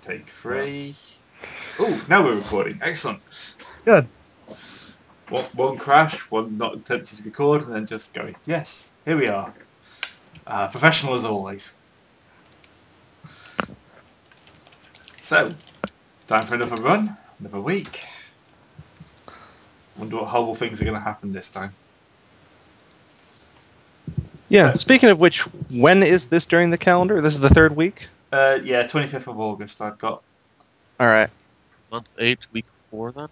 Take 3. Oh, now we're recording. Excellent. Good. One crash, one not attempted to record, and then just going, yes, here we are. Professional as always. So, time for another run, another week. Wonder what horrible things are going to happen this time. Yeah, speaking of which, when is this during the calendar? This is the third week? Yeah, 25th of August I've got. Alright. Month 8, week 4 then?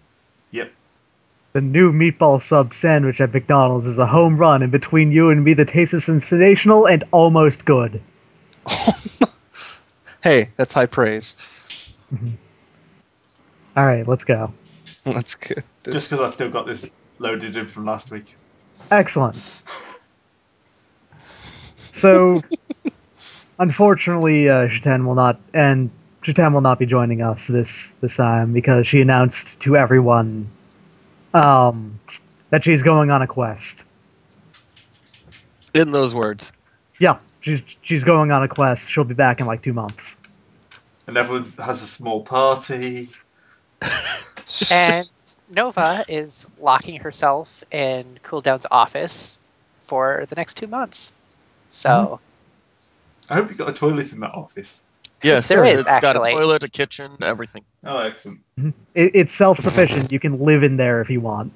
Yep. The new meatball sub sandwich at McDonald's is a home run, and between you and me, the taste is sensational and almost good. Hey, that's high praise. Alright, let's go. That's good. Just because I've still got this loaded in from last week. Excellent. So, unfortunately, Shiten will not be joining us this time because she announced to everyone that she's going on a quest. In those words. Yeah, she's going on a quest. She'll be back in like 2 months. And everyone has a small party. And Nova is locking herself in Cooldown's office for the next 2 months. So I hope you got a toilet in that office. Yes, There is, it's got a actually. toilet, a kitchen, everything. Oh, excellent. It's self-sufficient. You can live in there if you want.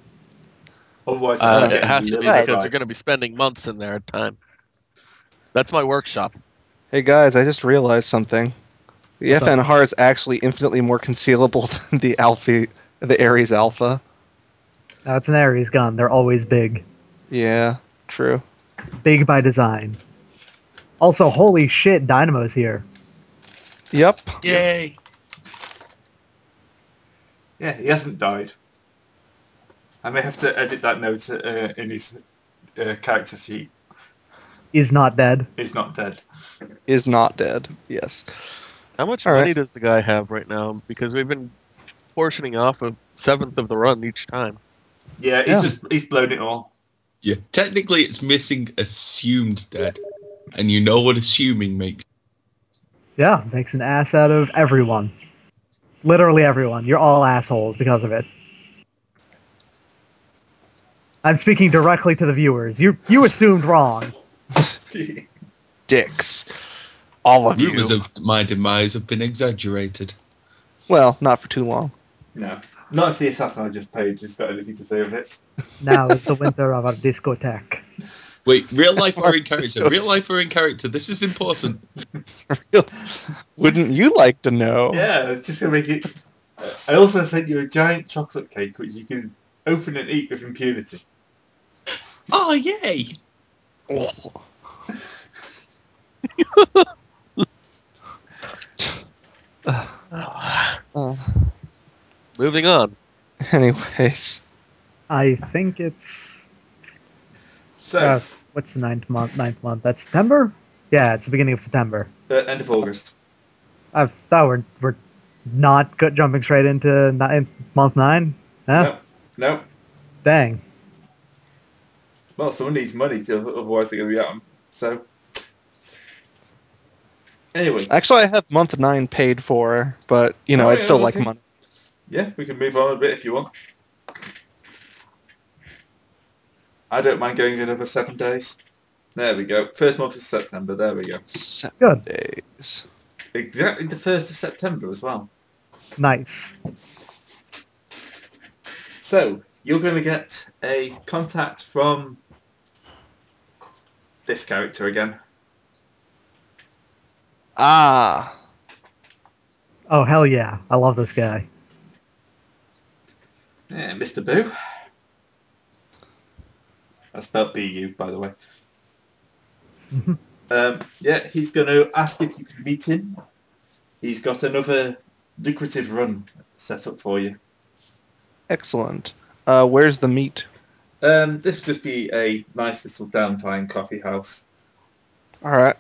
Otherwise, It has to be Right. because you're going to be spending months in there at a time. That's my workshop. Hey guys, I just realized something. The What's up? FNR is actually infinitely more concealable than the Ares Alpha. It's an Ares gun. They're always big. Yeah, true. Big by design. Also, holy shit, Dynamo's here. Yep. Yay! Yeah, he hasn't died. I may have to edit that note in his character sheet. He's not dead. He's not dead. Is not dead. Yes. How much All money right. does the guy have right now? Because we've been portioning off a 7th of the run each time. Yeah, he's blown it all. Yeah, technically it's missing assumed dead. And you know what assuming makes. Yeah, makes an ass out of everyone. Literally everyone. You're all assholes because of it. I'm speaking directly to the viewers. You assumed wrong. Dicks. All of you. Rumors of my demise have been exaggerated. Well, not for too long. No. Not if the assassin I just paid has got anything to say with it. Now is the winter of our discotheque. Wait, real life or in character? Real life or in character? This is important. Wouldn't you like to know? Yeah, it's just going to make it... I also sent you a giant chocolate cake which you can open and eat with impunity. Oh, yay! Moving on. Anyways. I think it's... So, what's the ninth month? That's September? Yeah, it's the beginning of September. end of August. I thought we're not jumping straight into month 9? Huh? No. Dang. Well, someone needs money, otherwise they're going to be at them. So... Anyway. Actually, I have month 9 paid for, but, you know, Oh, I'd yeah, still like okay. money. Yeah, we can move on a bit if you want. I don't mind going another 7 days. There we go. First month of September. There we go. 7 Good. days. Exactly the 1st of September as well. Nice. So, you're going to get a contact from this character again. Ah. Oh, hell yeah. I love this guy. Yeah, Mr. Boo. I spelled B-U, by the way. Yeah, he's going to ask if you can meet him. He's got another lucrative run set up for you. Excellent. Where's the meat? This will just be a nice little downtown coffee house. Alright.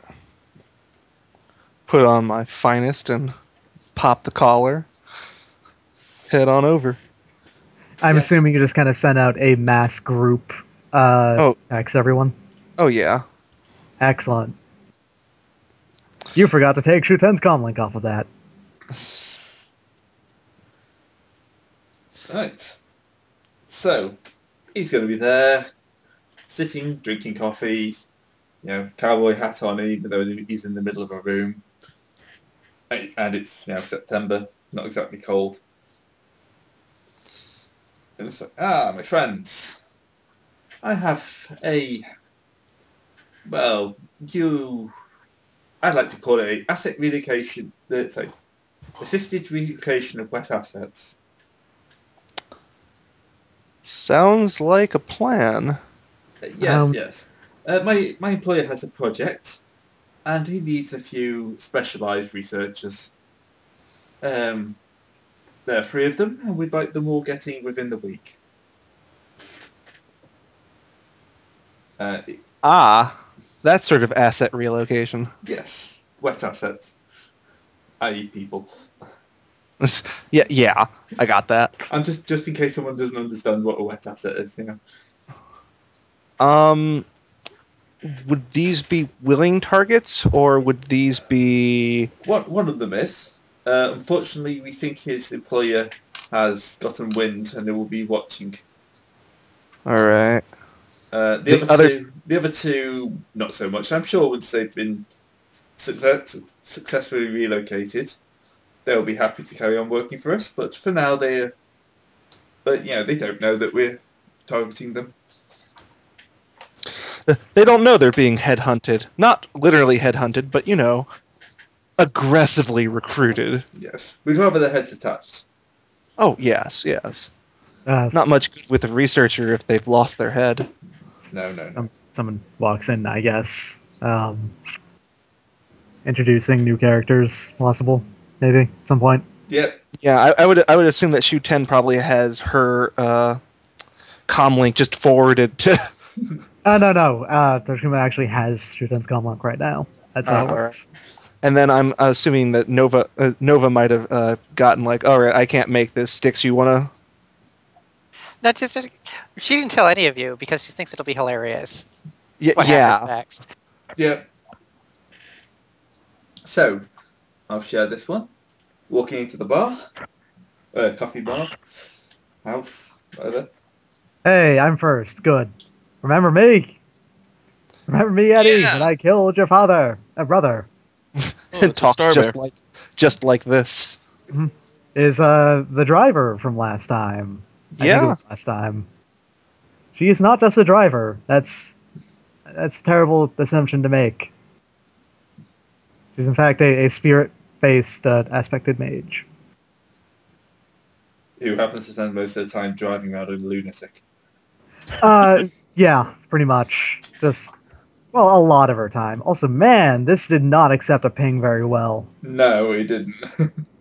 Put on my finest and pop the collar. Head on over. I'm assuming you just kind of sent out a mass group text everyone. Oh, yeah. Excellent. You forgot to take Shuten's comm link off of that. Right. So, he's going to be there, sitting, drinking coffee, cowboy hat on, even though he's in the middle of a room. And it's September, not exactly cold. And it's like, my friends, I have I'd like to call it a asset relocation, assisted relocation of wet assets. Sounds like a plan. Yes. My employer has a project, and he needs a few specialised researchers. There are 3 of them, and we'd like them all getting within the week. That sort of asset relocation. Yes, wet assets, i.e. people. Yeah, I got that. And just in case someone doesn't understand what a wet asset is, Would these be willing targets, or would these be... One of them is. Unfortunately, we think his employer has gotten wind, and they will be watching. Alright. The other two, not so much. I'm sure once they've been successfully relocated, they'll be happy to carry on working for us. But for now, they don't know that we're targeting them. They don't know they're being headhunted. Not literally headhunted, but, aggressively recruited. Yes. We'd rather their heads attached. Oh, yes. Not much good with a researcher if they've lost their head. No. Someone walks in, I guess. Introducing new characters, possible, maybe, at some point. Yep. Yeah, I would assume that Shu 10 probably has her comlink just forwarded to... No. Toshima actually has Shuten's Comlink right now. That's how it works. And then I'm assuming that Nova might have gotten like, all right, I can't make this. Sticks, you want to... She didn't tell any of you because she thinks it'll be hilarious. What Yeah. happens next? Yep. So, I'll share this one. Walking into the bar. Coffee bar. House. Whatever. Hey, I'm first. Good. Remember me? Remember me, Eddie? Yeah. When I killed your brother. Oh, it's a Talk star bear. just like this. Is the driver from last time. I think it was last time. She is not just a driver. That's a terrible assumption to make. She's in fact a spirit-based aspected mage. Who happens to spend most of the time driving around a lunatic. Yeah, pretty much. Just, a lot of her time. Also, man, this did not accept a ping very well. No, it didn't.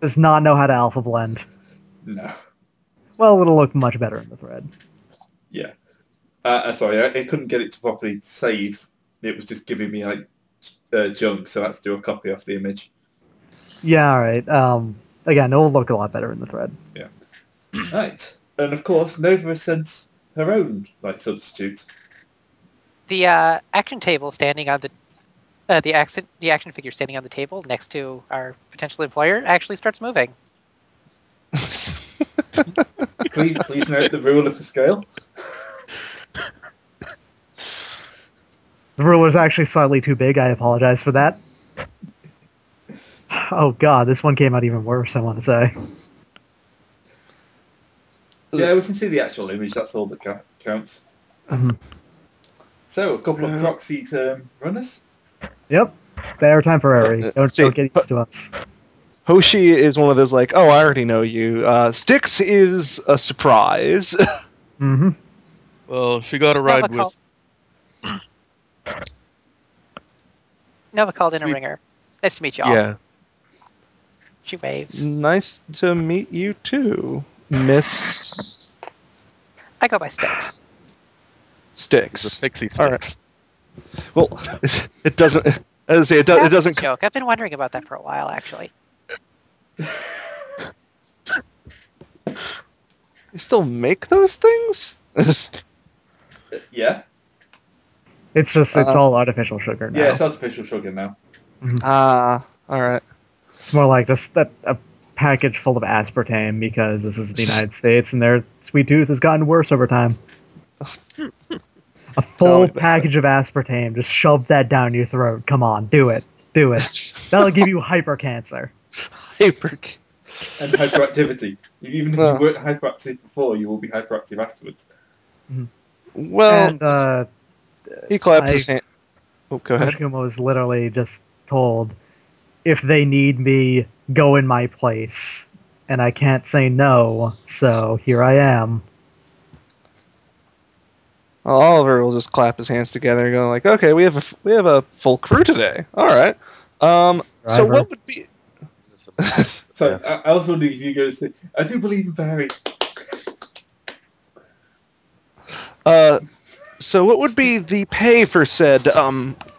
Does not know how to alpha blend. No. Well, it'll look much better in the thread. Yeah. Sorry, I couldn't get it to properly save. It was just giving me junk, so I had to do a copy of the image. Yeah, alright. Again, it will look a lot better in the thread. Yeah. Right. And of course, Nova has sent her own substitute. The action table standing on the action figure standing on the table next to our potential employer actually starts moving. Please note the rule of the scale. The ruler's actually slightly too big. I apologize for that. Oh god, this one came out even worse, I want to say. Yeah, we can see the actual image. That's all that counts. So, a couple of proxy term runners. Yep. They are temporary. Don't get used to us. Hoshi is one of those like, oh, I already know you. Styx is a surprise. Mm-hmm. Well, she got a ride with... Nova called in a ringer. Nice to meet you all. Yeah. She waves. Nice to meet you too, Miss I go by Sticks. Styx. The pixie All right. sticks. Well, it doesn't. As I say, it doesn't. Joke. I've been wondering about that for a while, actually. You still make those things? Yeah. It's just, it's all artificial sugar now. Yeah, it's artificial sugar now. All right. It's more like just a package full of aspartame because this is the United States and their sweet tooth has gotten worse over time. A full package of aspartame, just shove that down your throat. Come on, do it. Do it. That'll give you hypercancer. And hyperactivity. Even if you weren't hyperactive before, you will be hyperactive afterwards. Well, And he clapped his hand. Oh, go ahead. Toshikuma was literally just told, if they need me, go in my place. And I can't say no, so here I am. Well, Oliver will just clap his hands together and go like, "Okay, we have a full crew today. All right. So what would be?" So I was wondering if you guys say, I do believe in fairies. So what would be the pay for said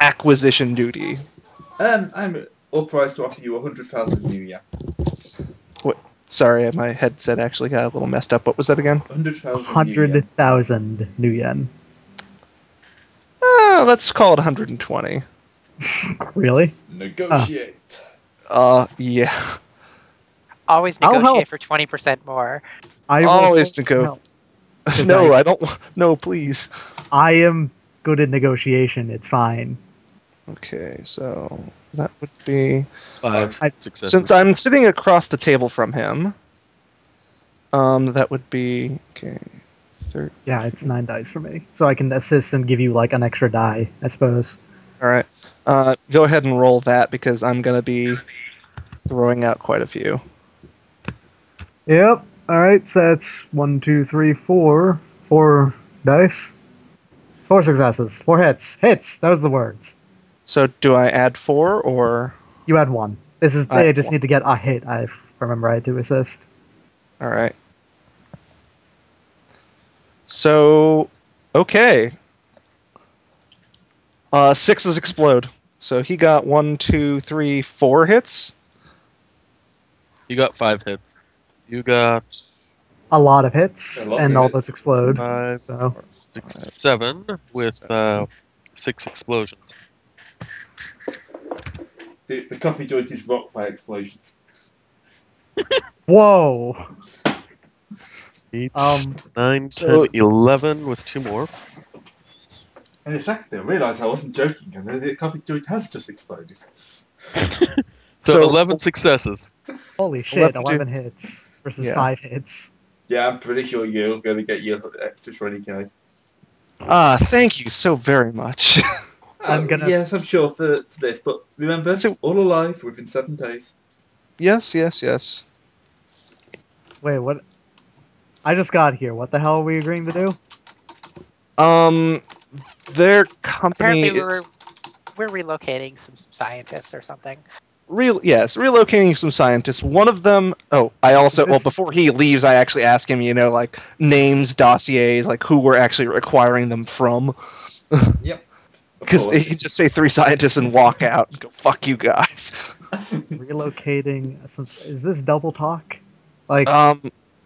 acquisition duty? I'm authorized to offer you 100,000 new yen. What? Sorry, my headset actually got a little messed up. What was that again? 100,000 new yen. Let's call it 120. Really? Negotiate. Yeah. Always I'll negotiate help. for 20% more. I will Always help. No, I don't. No, please. I am good at negotiation. It's fine. Okay, so that would be 5 successes. since I'm sitting across the table from him. That would be okay. Yeah, it's 9 dice for me, so I can assist and give you like an extra die, I suppose. All right. Go ahead and roll that because I'm gonna be throwing out quite a few. Yep. All right. So that's 1, 2, 3, 4. 4 dice. 4 successes. 4 hits. Hits. That was the words. So do I add 4 or? You had 1. This is. I I just need to get a hit. I remember I had to assist. All right. So, okay. 6s explode. So he got 1, 2, 3, 4 hits. You got 5 hits. You got A lot of hits, A lot and of all hits. those explode. 5, So 6, 7 with 6 explosions. The coffee joint is rocked by explosions. whoa. 8, Um, 9, 10, so- 11 with 2 more. And in fact, I realised I wasn't joking, and the coffee joint has just exploded. So So- 11 successes. Holy shit! 11 11 hits versus Yeah. 5 hits. Yeah, I'm pretty sure you're going to get your extra 20k. Thank you so very much. Yes, I'm sure for this, but remember, So- all alive within 7 days. yes. Wait, what? I just got here. What the hell are we agreeing to do? Their company Apparently, is we're relocating some scientists or something. relocating some scientists. One of them. Oh, I also. Is this- Well, before he leaves, I actually ask him. Like names, dossiers, like who we're actually acquiring them from. Yep. Of Because course. he can just say 3 scientists and walk out and go, "Fuck you guys." Relocating. Is this double talk? Like,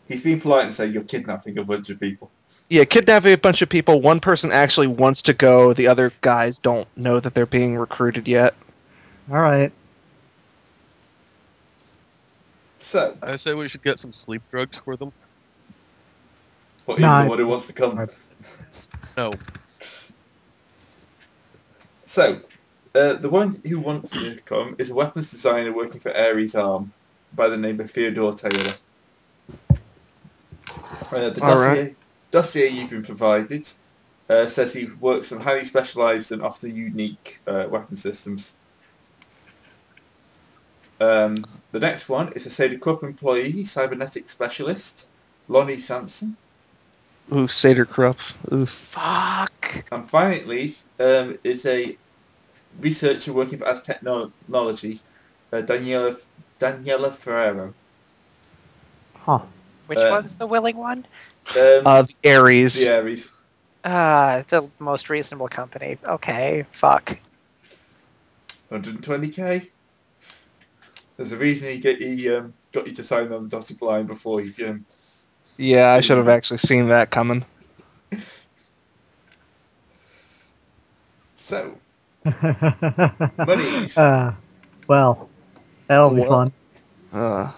He's being polite and saying you're kidnapping a bunch of people. Yeah, kidnapping a bunch of people. One person actually wants to go. The other guys don't know that they're being recruited yet. all right. So, I say we should get some sleep drugs for them. what Nah, even the one it's- who wants to come? No. So, the one who wants to come is a weapons designer working for Ares Arm by the name of Theodore Taylor. The All right. dossier you've been provided says he works on highly specialised and often unique weapon systems. The next one is a Seder Krupp employee, cybernetic specialist, Lonnie Sampson. Ooh, Seder Krupp. Oof. Fuck. And finally, is a researcher working for Az Technology, Daniela Ferrero. Huh. Which Uh, one's the willing one? The Ares. The Ares. The most reasonable company. Okay, fuck. 120k. There's a reason he got you to sign on the dotted line before he Yeah, I should have actually seen that coming. So, monies. well, that'll be Well. fun. Uh,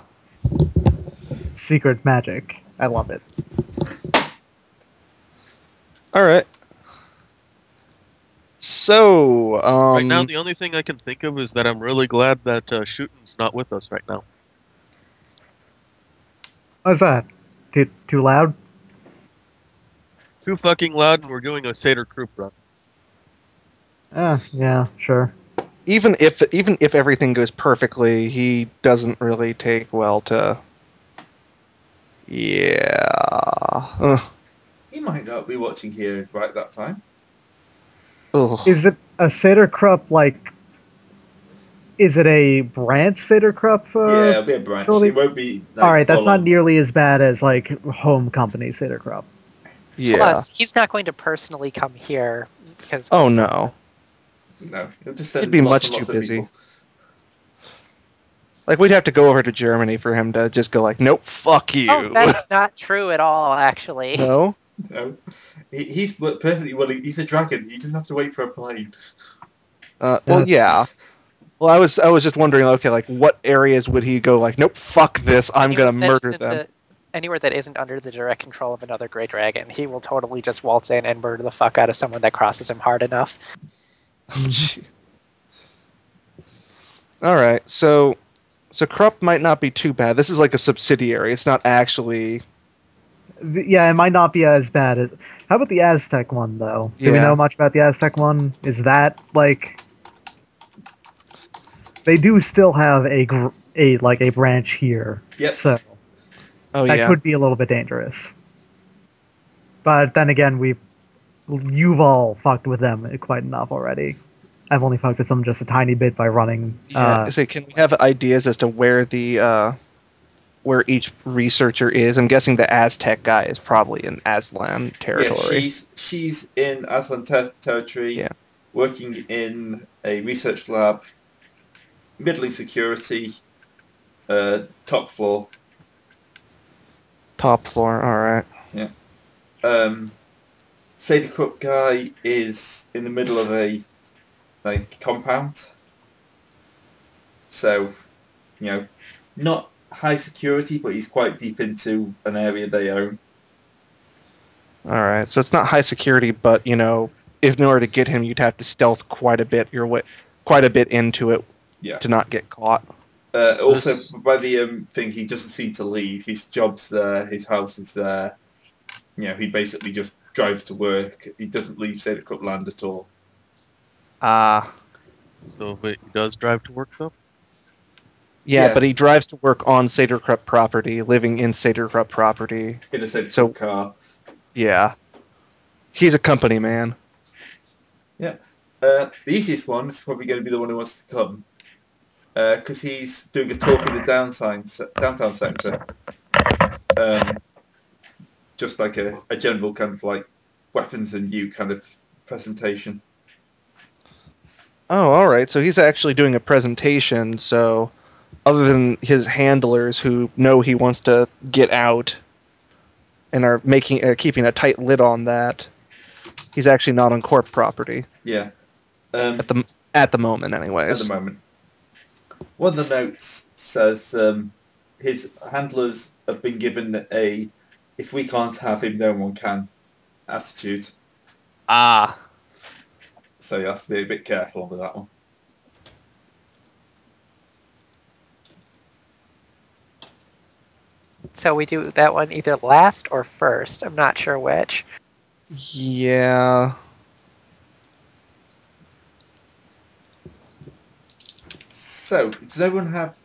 Secret magic. I love it. All right. So, Right now, the only thing I can think of is that I'm really glad that Shootin's not with us right now. What's that? Too loud? Too fucking loud, and we're doing a Seder Croup run. Yeah, sure. even if everything goes perfectly, he doesn't really take well to. Yeah. Ugh. He might not be watching here right at that time. Ugh. Is it a Seder Krupp, like... Is it a branch Seder Krupp? Yeah, it'll be a branch. facility? It won't be. Like, Alright, that's full not on. nearly as bad as, like, home company Seder Krupp. Yeah. Plus, he's not going to personally come here because. Oh no. No, he'll just send He'd be lots much and lots too of busy. people. Like we'd have to go over to Germany for him to just go like, nope, fuck you. Oh, that's not true at all, actually. No. No, he's perfectly willing. He's a dragon. He doesn't have to wait for a plane. Well, yeah. Well, I was just wondering, okay, like what areas would he go like, nope, fuck this, I'm gonna murder them. Anywhere that isn't under the direct control of another Grey Dragon, he will totally just waltz in and murder the fuck out of someone that crosses him hard enough. All right, so Krupp might not be too bad. This is like a subsidiary. It's not actually. Yeah, it might not be as bad as... How about the Aztec one, though? Do we Yeah. know much about the Aztec one? Is that, like... They do still have a branch here. Yep. So Oh that yeah. could be a little bit dangerous. But then again, you've all fucked with them quite enough already. I've only fucked with them just a tiny bit by running. Yeah. So can we have ideas as to where the where each researcher is? I'm guessing the Aztec guy is probably in Aslan territory. Yeah, she's in Aslan territory, Yeah. working in a research lab, middling security, top floor. Top floor. All right. Sadie Crook guy is in the middle of a compound. So, not high security, but he's quite deep into an area they own. All right. So it's not high security, but if in order to get him, you'd have to stealth quite a bit into it Yeah. to not get caught. Also, by the thing, he doesn't seem to leave. His job's there. His house is there. He basically just drives to work. He doesn't leave Sadie Crook land at all. So wait, he does drive to work though? Yeah, but he drives to work on Saderkrupp property, living in Saderkrupp property. In a Sadie So- Crook car. Yeah. He's a company man. Yeah. The easiest one is probably going to be the one who wants to come. Because he's doing a talk in the downtown centre. Just like a general kind of like weapons and you kind of presentation. Oh, all right. So he's actually doing a presentation. So, other than his handlers who know he wants to get out and are keeping a tight lid on that, he's actually not on Corp property Yeah. at the moment, anyways. At the moment. One of the notes says his handlers have been given a "if we can't have him, no one can" attitude. So you have to be a bit careful with that one. So we do that one either last or first. I'm not sure which. Yeah. So, does everyone have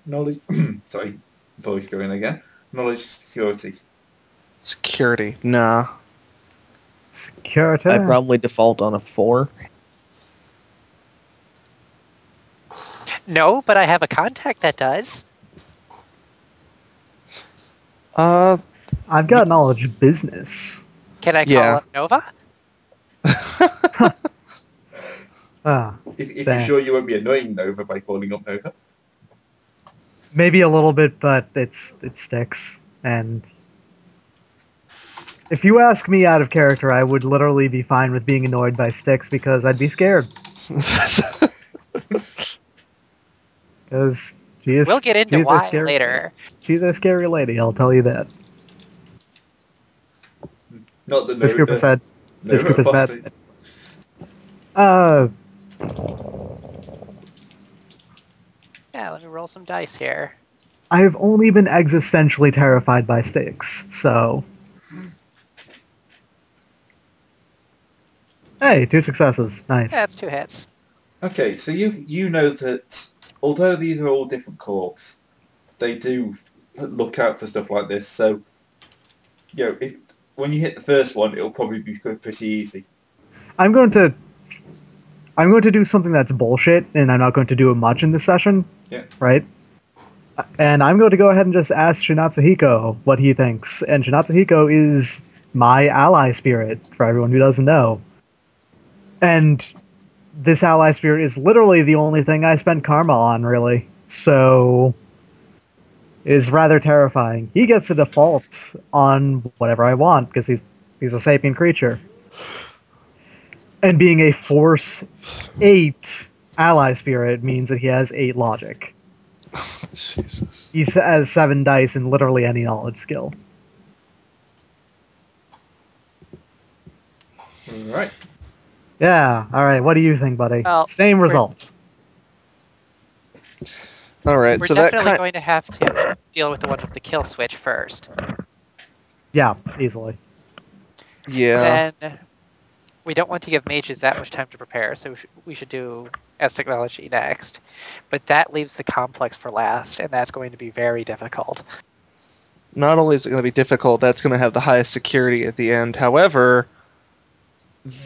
knowledge? Sorry, voice going again. Knowledge security. Security. Nah. Security. I probably default on a 4. No, but I have a contact that does. I've got knowledge business. Can I call Yeah. up Nova? If you're Damn. sure you won't be annoying Nova by calling up Nova. Maybe a little bit, but it sticks. And if you ask me out of character, I would literally be fine with being annoyed by Styx because I'd be scared. Because We'll get into why later. She's a scary lady, I'll tell you that. Not the This group has had. no This group has boss met. fight. Yeah, let me roll some dice here. I've only been existentially terrified by stakes, so. Hey, 2 successes. Nice. That's 2 hits. Okay, so you know that although these are all different co-ops, they do look out for stuff like this. So, if when you hit the first one, it'll probably be pretty easy. I'm going to do something that's bullshit, and I'm not going to do it much in this session. Yeah. Right? And I'm going to go ahead and just ask Shinatsuhiko what he thinks. And Shinatsuhiko is my ally spirit, for everyone who doesn't know. And this ally spirit is literally the only thing I spend karma on, really. So it is rather terrifying. He gets a default on whatever I want, because he's a sapient creature. And being a Force 8 ally spirit means that he has 8 logic. Jesus. He has 7 dice in literally any knowledge skill. Right. Yeah, alright, what do you think, buddy? Well, Same results. All right, We're so that definitely kind. going to have to deal with the one with the kill switch first. Yeah, easily. Yeah. Then we don't want to give mages that much time to prepare, so we should do S technology next. But that leaves the complex for last, and that's going to be very difficult. Not only is it going to be difficult, that's going to have the highest security at the end. However,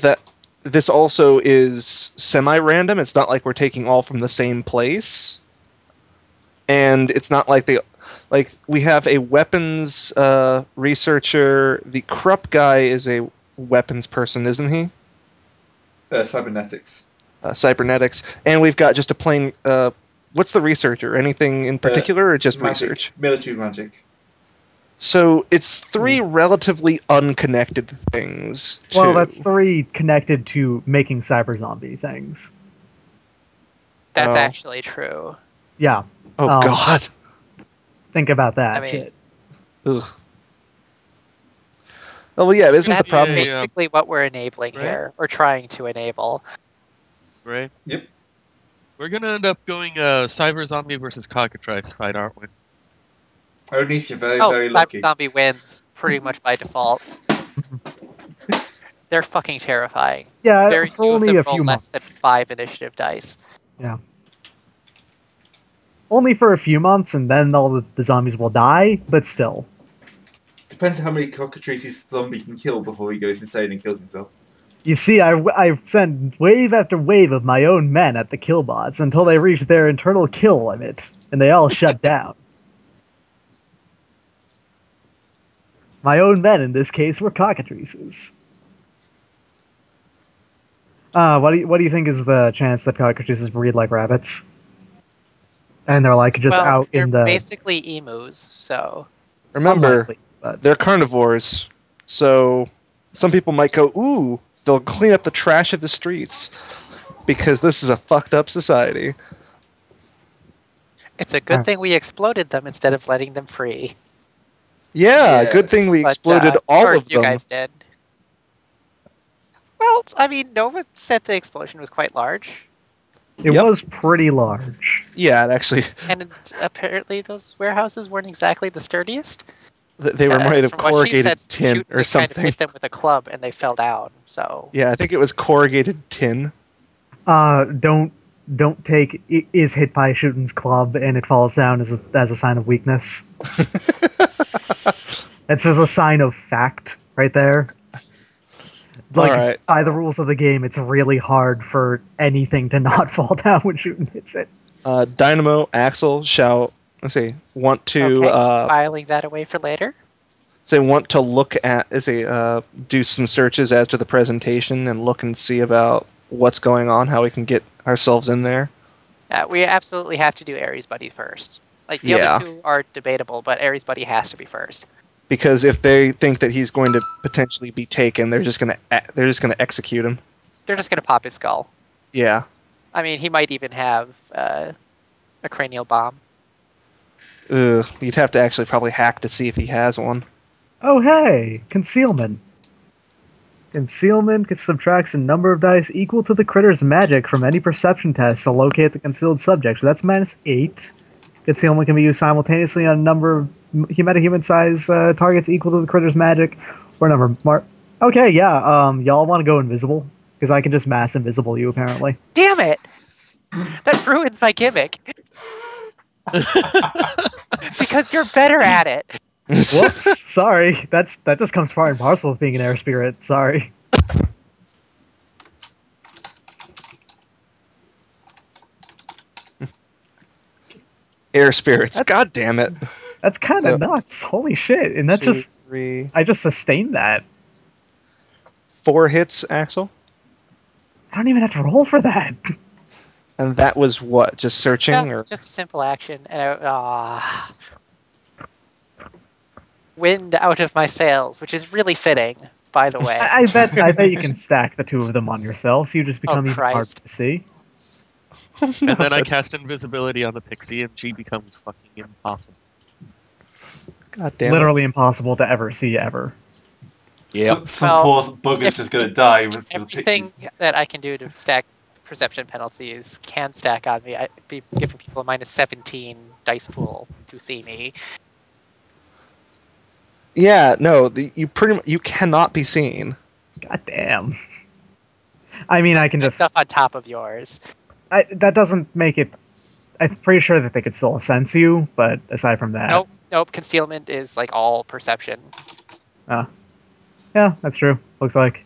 that this also is semi-random. It's not like we're taking all from the same place, and it's not like we have a weapons researcher. The Krupp guy is a weapons person, isn't he? Cybernetics. Cybernetics, and we've got just a plain. What's the researcher? Anything in particular, or just Magic. research? Military magic. So it's 3 relatively unconnected things. Well, too. that's 3 connected to making cyber zombie things. That's Oh. actually true. Yeah. Oh God. Think about that I mean- shit. Ugh. Oh well, yeah. Isn't the That's problem? basically what we're enabling Right. here, or trying to enable. Right? Yep. We're gonna end up going Cyber Zombie versus Cockatrice fight, aren't we? Only if you're very, Oh, very Cyber lucky. Zombie wins pretty much by default. They're fucking terrifying. Yeah, Very for few of only them a roll few less than months. 5 initiative dice. Yeah. Only for a few months, and then all the zombies will die, but still. Depends how many cockatrices the zombie can kill before he goes insane and kills himself. You see, I sent wave after wave of my own men at the killbots until they reached their internal kill limit, and they all shut down. My own men, in this case, were cockatrices. What do you think is the chance that cockatrices breed like rabbits? And they're like just well, out they're in the basically emus, so Remember, unlikely, but they're carnivores, so some people might go, "Ooh, they'll clean up the trash of the streets," because this is a fucked up society. it's a good Huh. thing we exploded them instead of letting them free. Yeah, Yes. good thing we But, exploded or all of you them. guys did. Well, I mean, Nova said the explosion was quite large, it Yep. was pretty large. Yeah, it actually, and apparently those warehouses weren't exactly the sturdiest. they were made of From what she corrugated said, tin shoot or just kind of something. hit them with a club, and they fell down. So Yeah, I think it was corrugated tin. Don't take is hit by a shooting's club and it falls down as a sign of weakness. It's just a sign of fact right there. Like, Alright. by the rules of the game, it's really hard for anything to not fall down when shooting hits it. Dynamo Axel shall want to okay, filing that away for later. want to look at do some searches as to the presentation and look and see about what's going on, how we can get ourselves in there. We absolutely have to do Ares Buddy first. Like the Yeah. other 2 are debatable, but Ares Buddy has to be first. Because if they think that he's going to potentially be taken, they're just gonna execute him. They're just gonna pop his skull. Yeah. I mean, he might even have a cranial bomb. Ugh, you'd have to actually probably hack to see if he has one. Oh, hey! Concealment. Concealment subtracts a number of dice equal to the critter's magic from any perception test to locate the concealed subject. So that's -8. Concealment can be used simultaneously on a number of metahuman size targets equal to the critter's magic, or a number of Okay, yeah. Y'all want to go invisible? Because I can just mass invisible you, apparently. Damn it! That ruins my gimmick. Because you're better at it. Whoops. Sorry. That just comes part and parcel of being an air spirit. Sorry. Air spirits. God damn it. That's kind of nuts. Holy shit. And that's just... 3. I just sustained that. 4 hits, Axel? I don't even have to roll for that. And that was what? Just searching? Yeah, or it's just a simple action. And wind out of my sails, which is really fitting, by the way. I bet you can stack the two of them on yourself, so you just become even harder Christ. to see. And then I cast invisibility on the pixie, and she becomes fucking impossible. God damn Literally impossible to ever see ever. Yeah. Some poor bugger's just going to die with the Everything pictures. that I can do to stack perception penalties can stack on me. I'd be giving people a -17 dice pool to see me. Yeah, no, you cannot be seen. God damn. I mean, I can just... Stuff on top of yours. that doesn't make it... I'm pretty sure that they could still sense you, but aside from that... Nope. Concealment is like all perception. Yeah, that's true. Looks like.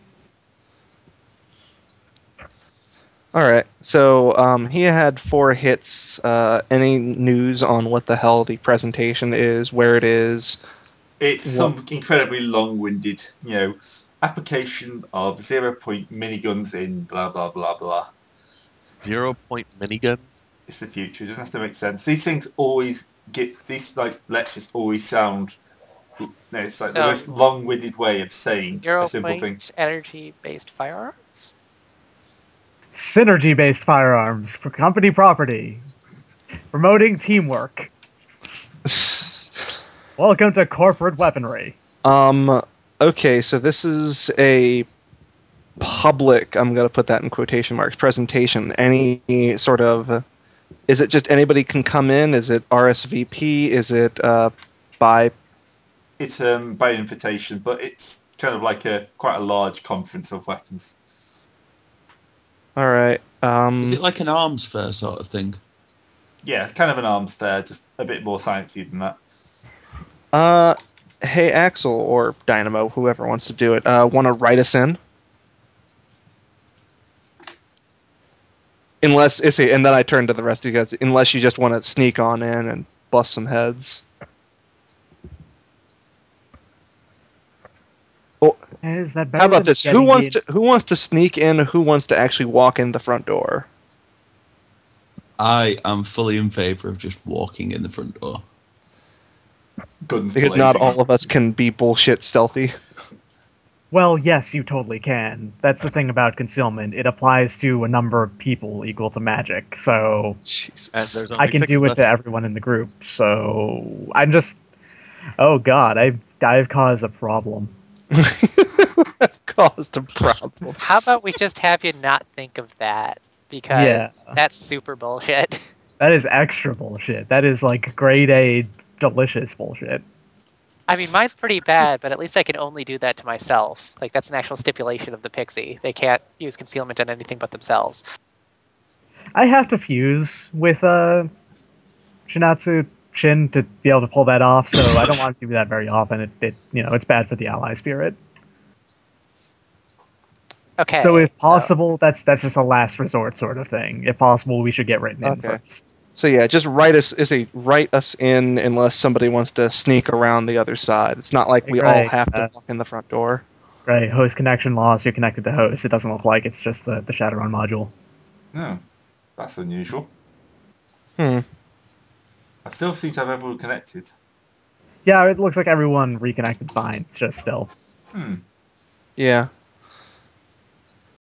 Alright, so he had 4 hits. Any news on what the hell the presentation is, where it is? It's some incredibly long-winded, application of 0-point miniguns in blah, blah, blah, blah. 0-point miniguns? It's the future. It doesn't have to make sense. These things always these lectures always sound... it's like the most long-winded way of saying a simple thing. 0-point energy-based firearms? Synergy-based firearms for company property. Promoting teamwork. Welcome to corporate weaponry. Okay, so this is a public, I'm going to put that in quotation marks, presentation. Any sort of... Is it just anybody can come in? Is it RSVP? Is it by... It's by invitation, but it's kind of like quite a large conference of weapons. Alright. Is it like an arms fair sort of thing? Yeah, kind of an arms fair, just a bit more sciencey than that. Hey, Axel, or Dynamo, whoever wants to do it, want to write us in? Unless, and then I turn to the rest of you guys, unless you just want to sneak on in and bust some heads. Well, Is that better how about than this? Who getting wants to sneak in? Who wants to actually walk in the front door? I am fully in favour of just walking in the front door. Guns Because not blazing. all of us can be bullshit stealthy. Well, yes, you totally can. That's the thing about concealment. It applies to a number of people equal to magic, so Jesus. And there's only I can 6 do of it to us. everyone in the group. So I'm just... Oh god, I've caused a problem. Caused a problem. How about we just have you not think of that? Because Yeah. that's super bullshit. That is extra bullshit. That is like grade A delicious bullshit. I mean, mine's pretty bad, but at least I can only do that to myself. Like, that's an actual stipulation of the pixie. They can't use concealment on anything but themselves. I have to fuse with Shinatsu Shin to be able to pull that off, so I don't want to do that very often. It's bad for the ally spirit. Okay. So if possible, that's just a last resort sort of thing. If possible, we should get written in Okay. first. So yeah, just write us in unless somebody wants to sneak around the other side. It's not like we all Right, have to walk in the front door. Right, host connection lost, you're connected to host. It doesn't look like it's just the Shadowrun module. No, that's unusual. Hmm. I still seem to have everyone connected. Yeah, it looks like everyone reconnected fine. It's just still. Hmm. Yeah.